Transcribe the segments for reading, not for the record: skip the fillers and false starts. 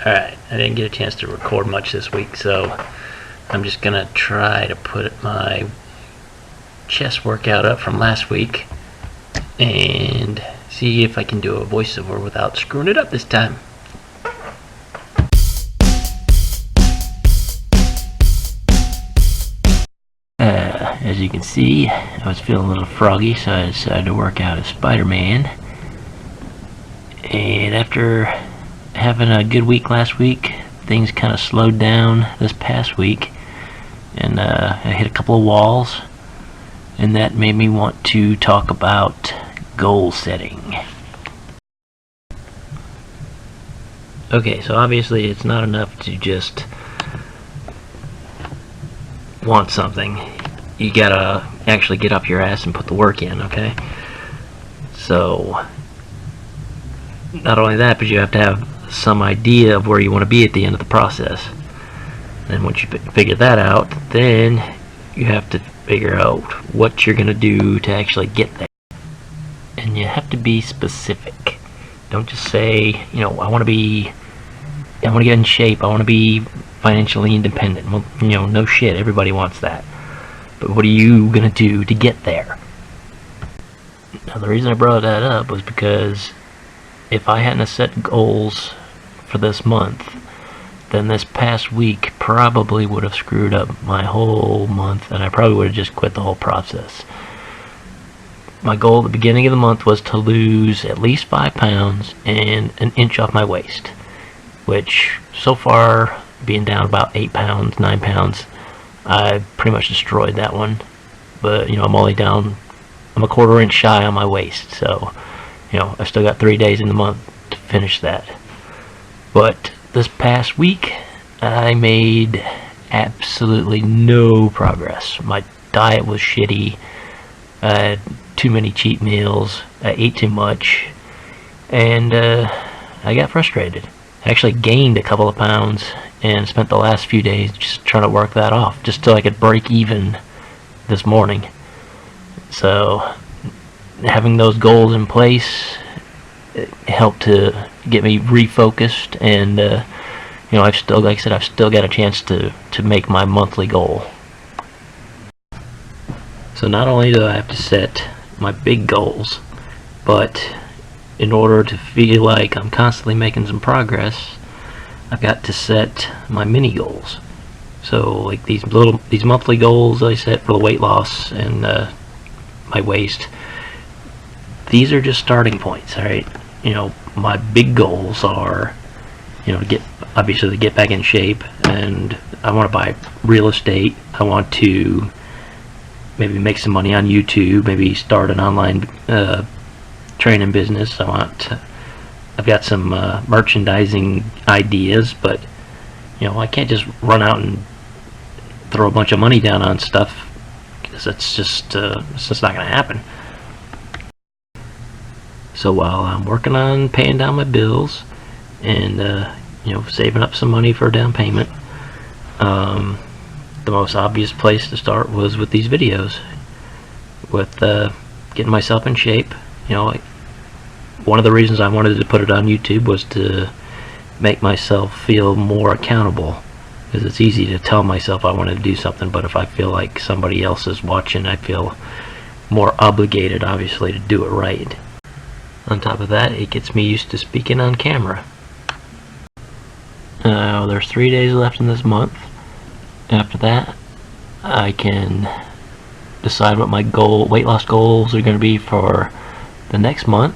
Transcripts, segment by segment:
Alright, I didn't get a chance to record much this week, so I'm just gonna try to put my chest workout up from last week and see if I can do a voiceover without screwing it up this time. As you can see, I was feeling a little froggy, so I decided to work out as Spider-Man. And after having a good week last week, things kind of slowed down this past week, and I hit a couple of walls, and that made me want to talk about goal setting. Okay, so obviously it's not enough to just want something. You gotta actually get up your ass and put the work in, okay? So not only that, but you have to have some idea of where you want to be at the end of the process. And once you figure that out, then you have to figure out what you're going to do to actually get there. And you have to be specific. Don't just say, I want to get in shape, I want to be financially independent. Well, no shit, everybody wants that. But what are you going to do to get there? Now, the reason I brought that up was because if I hadn't set goals for this month, then this past week probably would have screwed up my whole month, and I probably would have just quit the whole process. My goal at the beginning of the month was to lose at least 5 pounds and an inch off my waist, which so far, being down about 8 pounds, 9 pounds, I pretty much destroyed that one. But I'm only down, I'm a quarter inch shy on my waist, so I still got 3 days in the month to finish that. But this past week, I made absolutely no progress. My diet was shitty. I had too many cheat meals. I ate too much. And I got frustrated. I actually gained a couple of pounds and spent the last few days just trying to work that off, just till I could break even this morning. So having those goals in place helped to get me refocused, and I've still, like I said, I've still got a chance to make my monthly goal. So not only do I have to set my big goals, but in order to feel like I'm constantly making some progress, I've got to set my mini goals. So like these monthly goals I set for the weight loss and my waist, these are just starting points, alright? My big goals are, to get back in shape, and I want to buy real estate. I want to maybe make some money on YouTube, maybe start an online training business. I've got some merchandising ideas, but I can't just run out and throw a bunch of money down on stuff, because it's just not going to happen. So while I'm working on paying down my bills and saving up some money for a down payment, the most obvious place to start was with these videos, with getting myself in shape. One of the reasons I wanted to put it on YouTube was to make myself feel more accountable, because it's easy to tell myself I want to do something, but if I feel like somebody else is watching, I feel more obligated, obviously, to do it right. On top of that, it gets me used to speaking on camera. There's 3 days left in this month. After that, I can decide what my weight loss goals are going to be for the next month.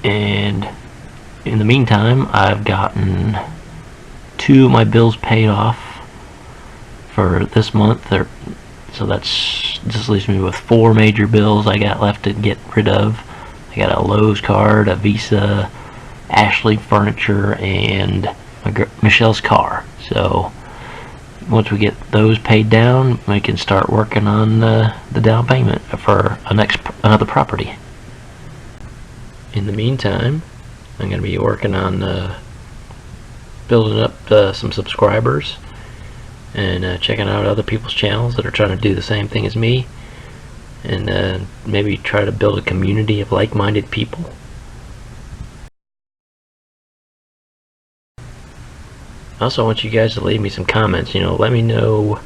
And in the meantime, I've gotten 2 of my bills paid off for this month. So just leaves me with 4 major bills I got left to get rid of. I got a Lowe's card, a Visa, Ashley Furniture, and Michelle's car. So once we get those paid down, we can start working on the down payment for another property. In the meantime, I'm going to be working on building up some subscribers and checking out other people's channels that are trying to do the same thing as me, and maybe try to build a community of like-minded people. Also, I want you guys to leave me some comments. Let me know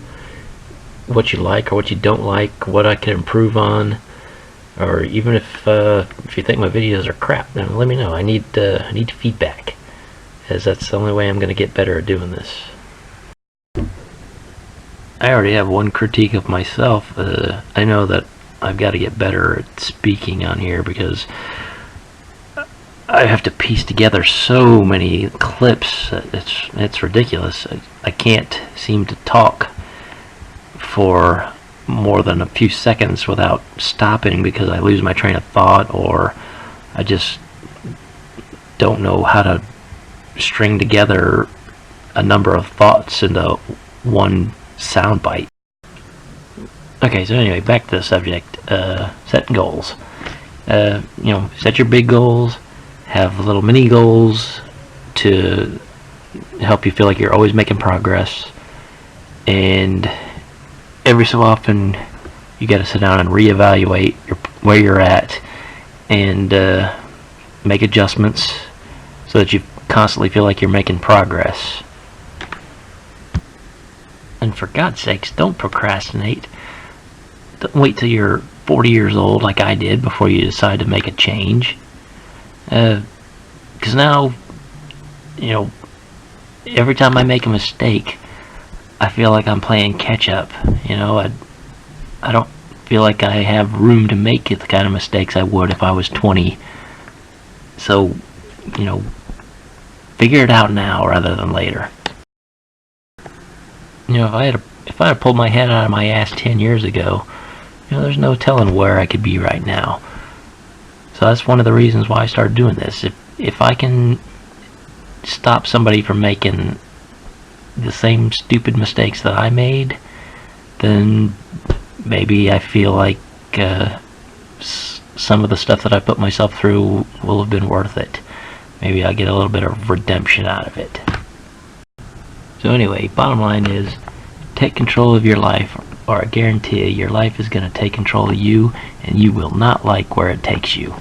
what you like or what you don't like, what I can improve on, or even if you think my videos are crap, let me know. I need feedback, as that's the only way I'm going to get better at doing this. I already have one critique of myself. I know that I've got to get better at speaking on here, because I have to piece together so many clips. It's ridiculous. I can't seem to talk for more than a few seconds without stopping, because I lose my train of thought, or I just don't know how to string together a number of thoughts into one soundbite. Okay, so anyway, back to the subject. Setting goals. Set your big goals. Have little mini goals to help you feel like you're always making progress. And every so often, you got to sit down and reevaluate where you're at, and make adjustments so that you constantly feel like you're making progress. And for God's sakes, don't procrastinate. Don't wait till you're 40 years old like I did before you decide to make a change. Because now, every time I make a mistake, I feel like I'm playing catch up. I don't feel like I have room to make the kind of mistakes I would if I was 20. So, figure it out now rather than later. If I had pulled my head out of my ass 10 years ago, there's no telling where I could be right now. So that's one of the reasons why I started doing this. If I can stop somebody from making the same stupid mistakes that I made, then maybe I feel like some of the stuff that I put myself through will have been worth it. Maybe I'll get a little bit of redemption out of it. So anyway, bottom line is, take control of your life, or I guarantee you, your life is going to take control of you, and you will not like where it takes you.